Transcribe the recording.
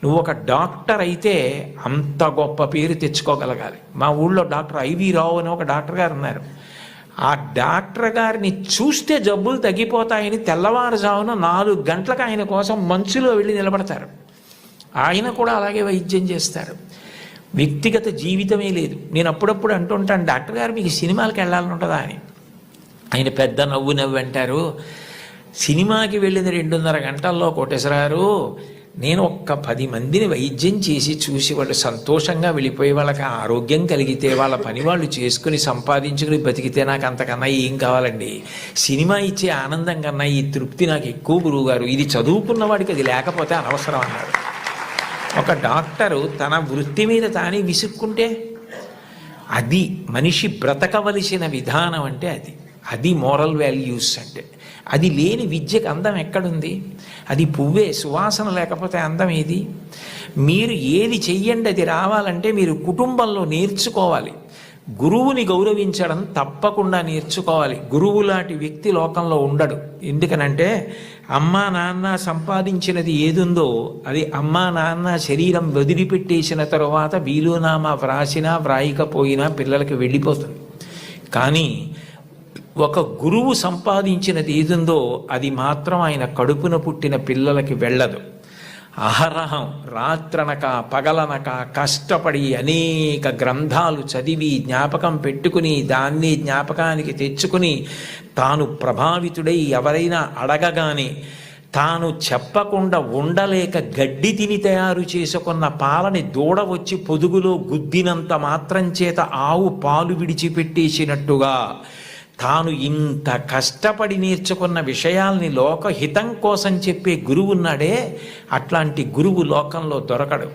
నువ్వు ఒక డాక్టర్ అయితే అంత గొప్ప పేరు తెచ్చుకోగలగాలి. మా ఊళ్ళో డాక్టర్ ఐవి రావు అని ఒక డాక్టర్ గారు ఉన్నారు. ఆ డాక్టర్ గారిని చూస్తే జబ్బులు తగ్గిపోతాయని తెల్లవారుజామున 4 గంటలకు ఆయన కోసం మంచులో వెళ్ళి నిలబడతారు. ఆయన కూడా అలాగే వైద్యం చేస్తారు. వ్యక్తిగత జీవితమే లేదు. నేను అప్పుడప్పుడు అంటుంటాను, డాక్టర్ గారు మీకు సినిమాలకు వెళ్ళాలని ఉంటుందా అని. ఆయన పెద్ద నవ్వు అంటారు, సినిమాకి వెళ్ళిన 2.5 గంటల్లో కోటేశ్వరారు, నేను ఒక్క 10 మందిని వైద్యం చేసి చూసి వాళ్ళు సంతోషంగా వెళ్ళిపోయి వాళ్ళకి ఆరోగ్యం కలిగితే వాళ్ళ పని వాళ్ళు చేసుకుని సంపాదించుకుని బతికితే నాకు అంతకన్నా ఏం కావాలండి. సినిమా ఇచ్చే ఆనందం కన్నా ఈ తృప్తి నాకు ఎక్కువ గురువుగారు. ఇది చదువుకున్న వాడికి అది లేకపోతే అనవసరం అన్నారు. ఒక డాక్టరు తన వృత్తి మీద తానే విసుక్కుంటే అది మనిషి బ్రతకవలసిన విధానం అంటే అది మోరల్ వాల్యూస్ అంటే. అది లేని విద్యకు అందం ఎక్కడుంది? అది పువ్వే, సువాసన లేకపోతే అందం ఏది? మీరు ఏది చెయ్యండి అది రావాలంటే మీరు కుటుంబంలో నేర్చుకోవాలి. గురువుని గౌరవించడం తప్పకుండా నేర్చుకోవాలి. గురువు లాంటి వ్యక్తి లోకంలో ఉండడు. ఎందుకనంటే అమ్మా నాన్న సంపాదించినది ఏదుందో అది అమ్మా నాన్న శరీరం వదిలిపెట్టేసిన తరువాత వీలునామా వ్రాసినా వ్రాయకపోయినా పిల్లలకి వెళ్ళిపోతుంది. కానీ ఒక గురువు సంపాదించినది ఏదుందో అది మాత్రం ఆయన కడుపున పుట్టిన పిల్లలకి వెళ్ళదు. అహరహం రాత్రనక పగలనక కష్టపడి అనేక గ్రంథాలు చదివి జ్ఞాపకం పెట్టుకుని దాన్ని జ్ఞాపకానికి తెచ్చుకుని తాను ప్రభావితుడై ఎవరైనా అడగగానే తాను చెప్పకుండా ఉండలేక గడ్డి తిని తయారు చేసుకున్న పాలని దూడ వచ్చి పొదుగులో గుద్దినంత మాత్రం చేత ఆవు పాలు విడిచిపెట్టేసినట్టుగా తాను ఇంత కష్టపడి నేర్చుకున్న విషయాల్ని లోకహితం కోసం చెప్పే గురువు ఉన్నాడే, అట్లాంటి గురువు లోకంలో దొరకడు.